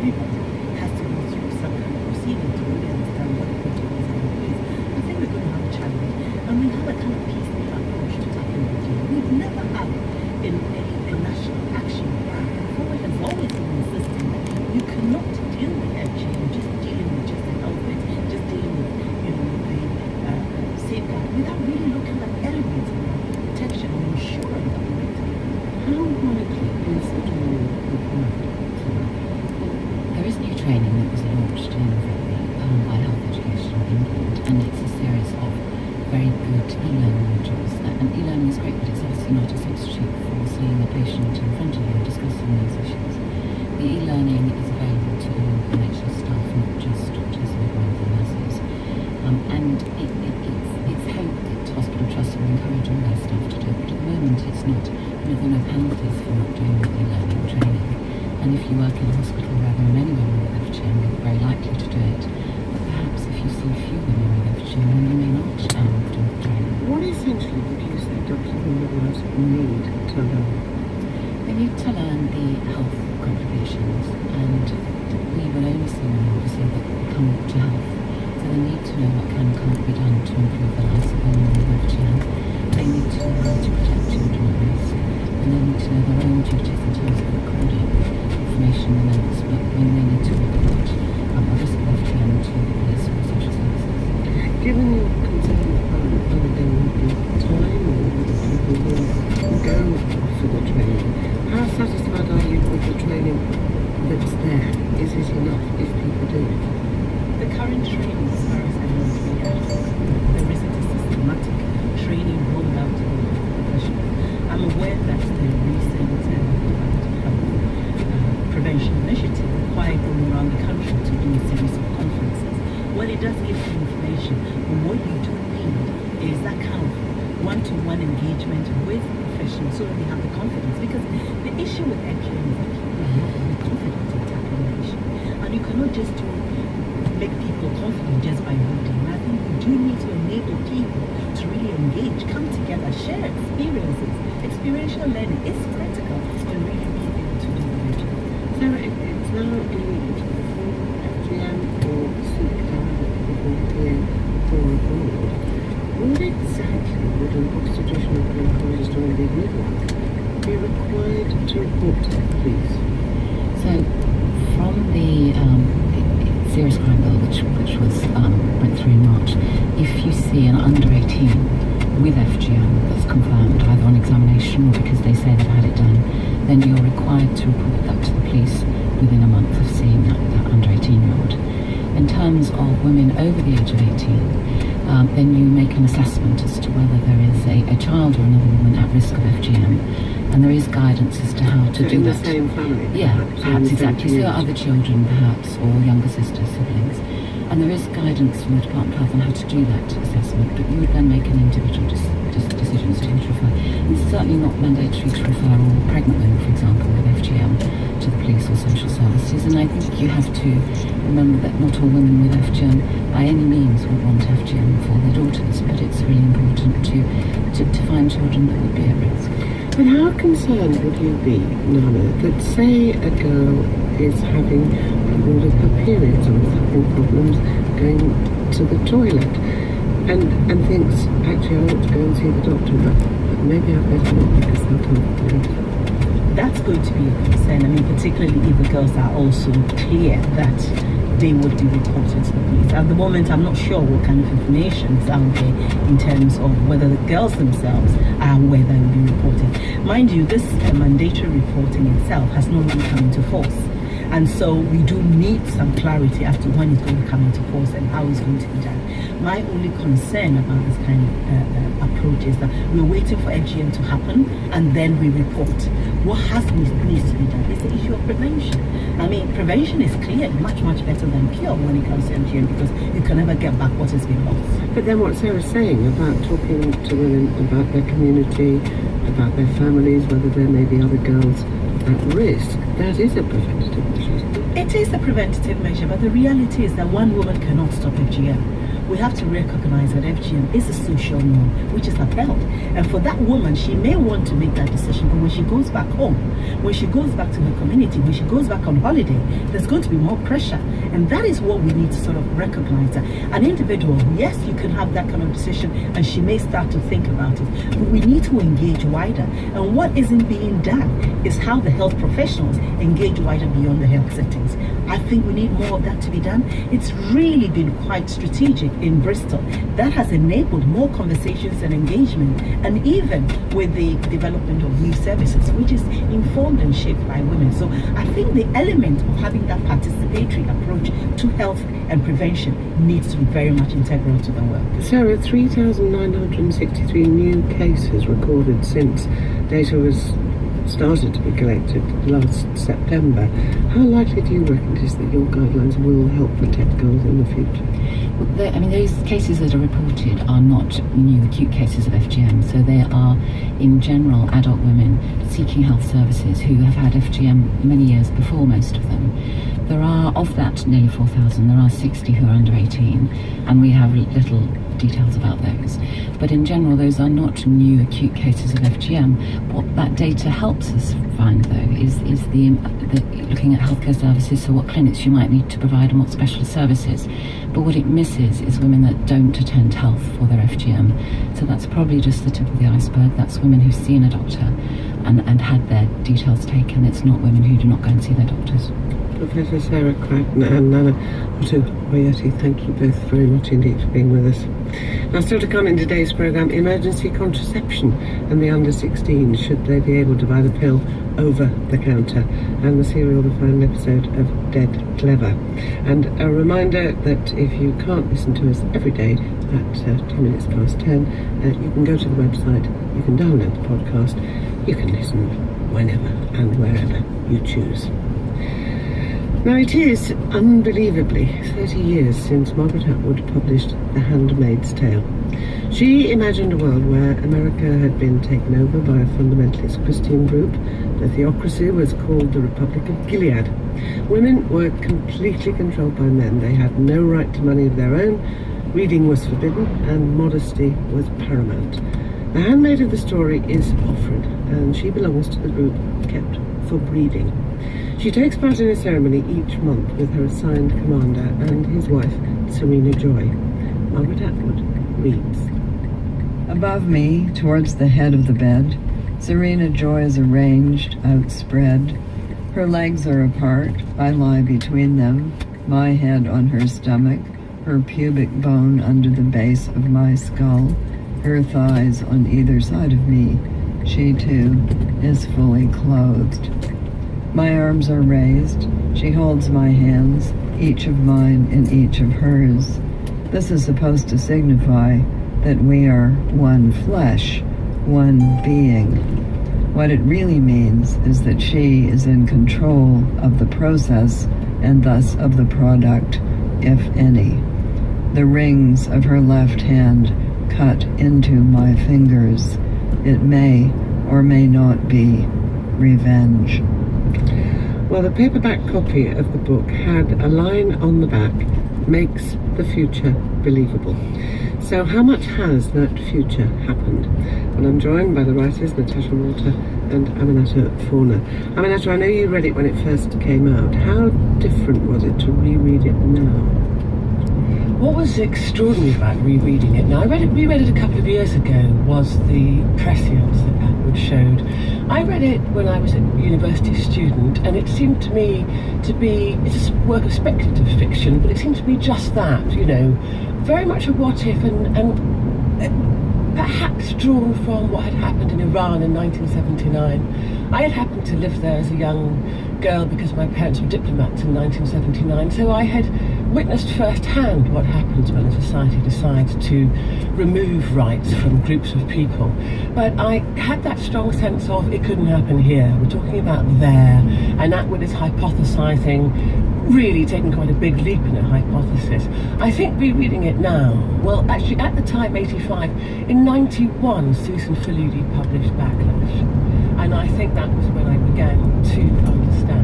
everybody has to go through some kind of proceeding to really understand what the protocols are in place. I think we're going to have a challenge, and we have a kind of piecemeal approach to tackling FGM. We've never had a national action plan. Forward has always been insisting that you cannot deal with FGM just dealing with just the health bit, just dealing with the safeguard, without really looking at elements of protection and ensuring that we maintain. How widely is the training required? There is new training that was launched in February by Health Education England, and it's a series of very good e-learning modules. And e-learning is great, but it's obviously not a substitute for seeing a patient in front of you and discussing these issues. The e-learning is available to all the NHS staff, not just doctors, midwives and nurses. And it's hoped that hospital trusts will encourage all their staff to do it, but at the moment it's not. There are no penalties for not doing the e-learning training. And if you work in a hospital where there are many women with FGM, you're very likely to do it. But perhaps if you see few women with FGM, then you may not do the training. What essentially would you say doctors and midwives need to learn? They need to learn the health complications, and we will only see women, obviously, that come to health. So they need to know what can and can't be done to improve the lives of women with FGM. They need to know how to protect children at risk, and they need to know their own duties in terms of recording information in notes, but when they need to report a risk of FGM to the police or social services. Given your concern about whether there will be time or whether people will go for the training, how satisfied are you with the training that's there? Is it enough if people do it? The current training, as far as I know, is really adequate. There isn't a systematic training rolled out to all the professionals. I'm aware that the recent Department of Health prevention initiative required going around the country to do a series of conferences. Well, it does give you information, but what you do need is that kind of one-to-one engagement with professionals so that they have the confidence. Because the issue with FGM is that people are not really confident in tackling the issue. And you cannot just make people confident just by reading. I think we do need to enable people to really engage, come together, share experiences. Experiential learning is critical in really being able to do the job. So it's now illegal for FGM or seek that people here for abroad. What exactly would an obstetrician or gynecologist or indeed midwife be required to report to the police? So from the serious crime bill, which went through in March, if you see an under 18 with FGM that's confirmed either on examination or because they say they've had it done, then you're required to report that to the police within a month of seeing that under 18-year-old. In terms of women over the age of 18, then you make an assessment as to whether there is a child or another woman at risk of FGM, and there is guidance as to how to do in that. The same family? Yeah, perhaps exactly. So other children, perhaps, or younger sisters, siblings. And there is guidance from the Department of Health on how to do that assessment, but you would then make an individual decision as to who to refer. And it's certainly not mandatory to refer all pregnant women, for example, with FGM to the police or social services. And I think you have to remember that not all women with FGM by any means would want FGM for their daughters, but it's really important to find children that would be at risk. And how concerned would you be, Nana, that say a girl is having trouble with her periods or is having problems going to the toilet and thinks, actually I ought to go and see the doctor, but maybe I better not because they'll come later? That's going to be a concern. I mean, particularly if the girls are also clear that they would be reported to the police. At the moment, I'm not sure what kind of information is out there in terms of whether the girls themselves are aware they will be reported. Mind you, this mandatory reporting itself has not really come into force. And so we do need some clarity as to when it's going to come into force and how it's going to be done. My only concern about this kind of approach is that we're waiting for FGM to happen and then we report. What needs to be done is the issue of prevention. I mean, prevention is clearly much better than cure when it comes to FGM because you can never get back what has been lost. But then what Sarah's saying about talking to women about their community, about their families, whether there may be other girls at risk, that is a preventative measure. It is a preventative measure, but the reality is that one woman cannot stop FGM. we have to recognize that FGM is a social norm, which is upheld. And for that woman, she may want to make that decision, but when she goes back home, when she goes back to her community, when she goes back on holiday, there's going to be more pressure. And that is what we need to sort of recognize. An individual, yes, you can have that kind of decision, and she may start to think about it, but we need to engage wider. And what isn't being done is how the health professionals engage wider beyond the health settings. I think we need more of that to be done. It's really been quite strategic in Bristol. That has enabled more conversations and engagement, and even with the development of new services, which is informed and shaped by women. So I think the element of having that participatory approach to health and prevention needs to be very much integral to the work. Sarah, 3,963 new cases recorded since data was started to be collected last September. How likely do you reckon it is that your guidelines will help protect girls in the future? Well, those cases that are reported are not new acute cases of FGM, so they are, in general, adult women seeking health services who have had FGM many years before most of them. There are, of that nearly 4,000, there are 60 who are under 18, and we have little details about those. But in general, those are not new acute cases of FGM. What that data helps us find, though, is the looking at healthcare services, so what clinics you might need to provide and what specialist services. But what it misses is women that don't attend health for their FGM. So that's probably just the tip of the iceberg. That's women who've seen a doctor and had their details taken. It's not women who do not go and see their doctors. Professor Sarah Crichton and Nana AutoGuard, thank you both very much indeed for being with us. Now, still to come in today's programme, emergency contraception and the under 16, should they be able to buy the pill over the counter, and the serial, the final episode of Dead Clever. And a reminder that if you can't listen to us every day at 10 minutes past 10, you can go to the website, you can download the podcast, you can listen whenever and wherever you choose. Now, it is unbelievably 30 years since Margaret Atwood published The Handmaid's Tale. She imagined a world where America had been taken over by a fundamentalist Christian group. The theocracy was called the Republic of Gilead. Women were completely controlled by men. They had no right to money of their own. Reading was forbidden, and modesty was paramount. The handmaid of the story is Offred, and she belongs to the group kept for breeding. She takes part in a ceremony each month with her assigned commander and his wife, Serena Joy. Margaret Atwood reads. Above me, towards the head of the bed, Serena Joy is arranged, outspread. Her legs are apart, I lie between them, my head on her stomach, her pubic bone under the base of my skull, her thighs on either side of me. She, too, is fully clothed. My arms are raised. She holds my hands, each of mine in each of hers. This is supposed to signify that we are one flesh, one being. What it really means is that she is in control of the process and thus of the product, if any. The rings of her left hand cut into my fingers. It may or may not be revenge. Well, the paperback copy of the book had a line on the back, makes the future believable. So how much has that future happened? Well, I'm joined by the writers Natasha Walter and Aminata Fauna. Aminata, I know you read it when it first came out. How different was it to reread it now? What was extraordinary about rereading it, now I reread it a couple of years ago, was the prescience that Atwood showed. I read it when I was a university student, and it seemed to me to be, it's a work of speculative fiction, but it seemed to be just that, very much a what if, and perhaps drawn from what had happened in Iran in 1979. I had happened to live there as a young girl because my parents were diplomats in 1979, so I had witnessed firsthand what happens when a society decides to remove rights from groups of people. But I had that strong sense of it couldn't happen here. We're talking about there, and Atwood is hypothesizing, really taking quite a big leap in a hypothesis. I think rereading it now, well, actually at the time, 85, in 91, Susan Faludi published Backlash, and I think that was when I began to understand